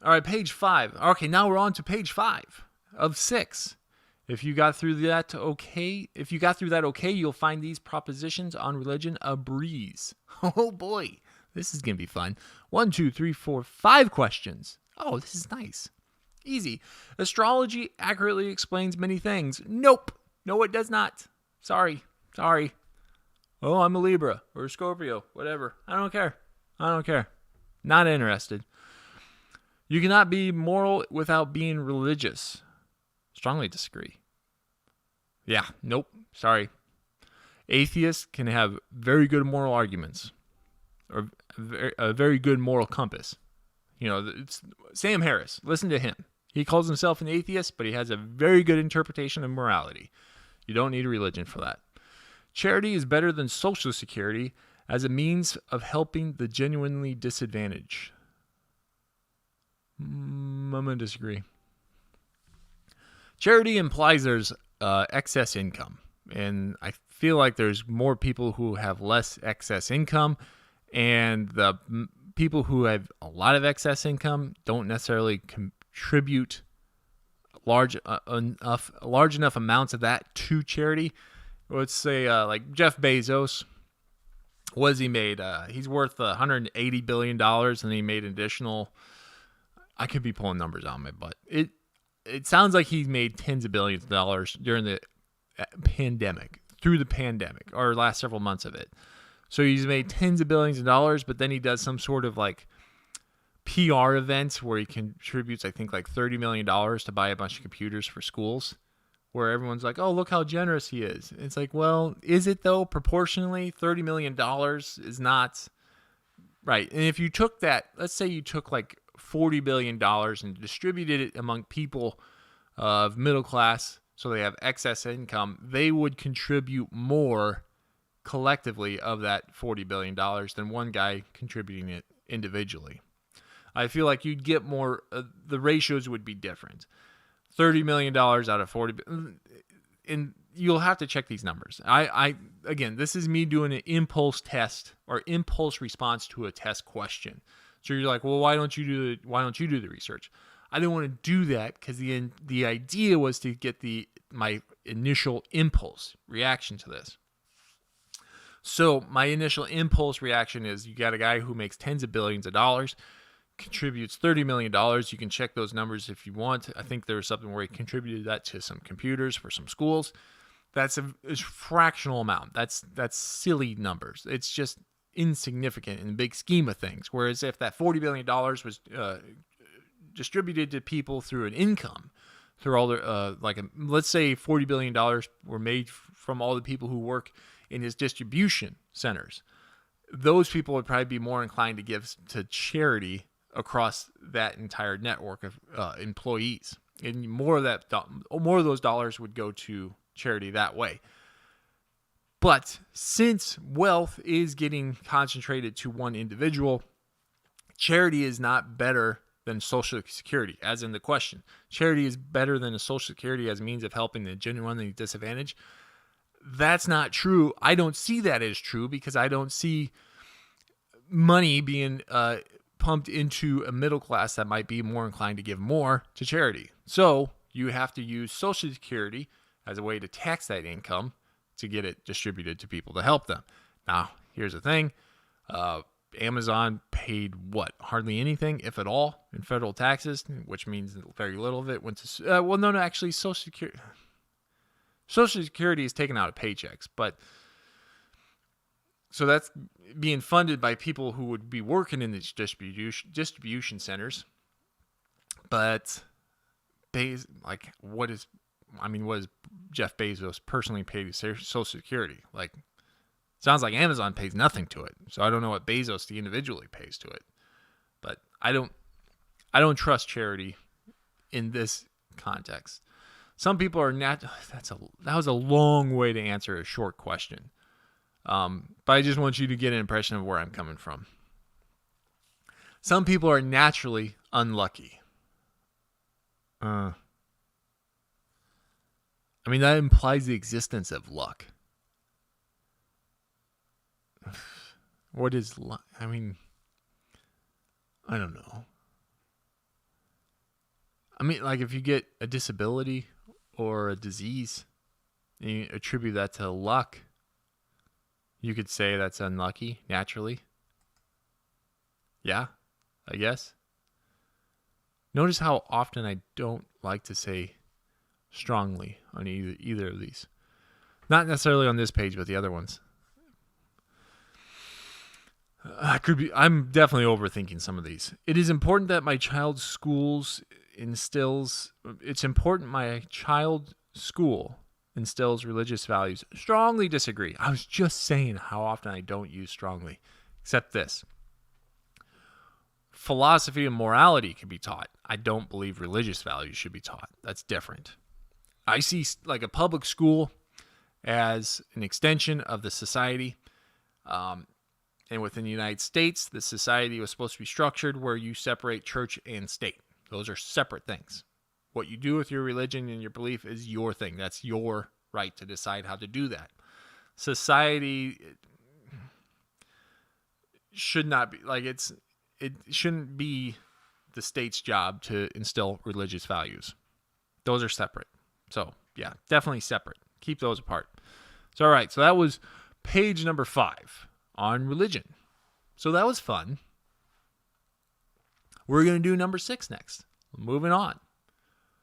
All right, page 5. Okay, now we're on to page 5 of 6. If you got through that okay, you'll find these propositions on religion a breeze. Oh boy, this is going to be fun. 1, 2, 3, 4, 5 questions. Oh, this is nice. Easy. Astrology accurately explains many things. Nope. No, it does not. Sorry. Oh, I'm a Libra or a Scorpio, whatever. I don't care. Not interested. You cannot be moral without being religious. Strongly disagree. Yeah, nope. Sorry. Atheists can have very good moral arguments or a very good moral compass. It's Sam Harris. Listen to him. He calls himself an atheist, but he has a very good interpretation of morality. You don't need a religion for that. Charity is better than Social Security as a means of helping the genuinely disadvantaged. I'm going to disagree. Charity implies there's excess income, and I feel like there's more people who have less excess income, and the people who have a lot of excess income don't necessarily contribute large enough amounts of that to charity. Let's say like Jeff Bezos. What has he made? He's worth $180 billion, and he made an additional. I could be pulling numbers on my butt. It sounds like he made tens of billions of dollars during the pandemic, or last several months of it. So he's made tens of billions of dollars, but then he does some sort of like PR event where he contributes, I think, like $30 million to buy a bunch of computers for schools, where everyone's like, oh, look how generous he is. It's like, well, is it though? Proportionally, $30 million is not right. And if you took that, let's say you took like $40 billion and distributed it among people of middle class so they have excess income, they would contribute more collectively of that $40 billion than one guy contributing it individually. I feel like you'd get more, the ratios would be different. $30 million out of 40, and you'll have to check these numbers. Again, this is me doing an impulse test or impulse response to a test question. So you're like, well, why don't you do the research? I didn't want to do that because the idea was to get my initial impulse reaction to this. So my initial impulse reaction is you got a guy who makes tens of billions of dollars, contributes $30 million. You can check those numbers if you want. I think there was something where he contributed that to some computers for some schools. That's a fractional amount. That's silly numbers. It's just insignificant in the big scheme of things. Whereas if that $40 billion was distributed to people through an income, through all their, let's say $40 billion were made from all the people who work in his distribution centers, those people would probably be more inclined to give to charity across that entire network of employees. And more of those dollars would go to charity that way. But since wealth is getting concentrated to one individual, charity is not better than Social Security, as in the question. Charity is better than a Social Security as a means of helping the genuinely disadvantaged. That's not true. I don't see that as true because I don't see money being pumped into a middle class that might be more inclined to give more to charity. So you have to use Social Security as a way to tax that income to get it distributed to people to help them. Now, here's the thing. Amazon paid hardly anything, if at all, in federal taxes, which means very little of it went to, actually Social Security. Social Security is taken out of paychecks, but so that's being funded by people who would be working in these distribution centers. But what is Jeff Bezos personally paid his Social Security? Sounds like Amazon pays nothing to it. So I don't know what Bezos individually pays to it. But I don't trust charity in this context. Some people are that was a long way to answer a short question. But I just want you to get an impression of where I'm coming from. Some people are naturally unlucky. That implies the existence of luck. What is luck? I don't know. I mean, like if you get a disability or a disease and you attribute that to luck, you could say that's unlucky naturally. Yeah, I guess. Notice how often I don't like to say strongly on either of these. Not necessarily on this page, but the other ones. I'm definitely overthinking some of these. It is important that my child's school instills religious values. Strongly disagree. I was just saying how often I don't use strongly. Except this. Philosophy and morality can be taught. I don't believe religious values should be taught. That's different. I see like a public school as an extension of the society. And within the United States, the society was supposed to be structured where you separate church and state. Those are separate things. What you do with your religion and your belief is your thing. That's your right to decide how to do that. Society should not be like it shouldn't be the state's job to instill religious values. Those are separate. So, yeah, definitely separate. Keep those apart. So, all right. So that was page number 5 on religion. So that was fun. We're going to do number 6 next. Moving on.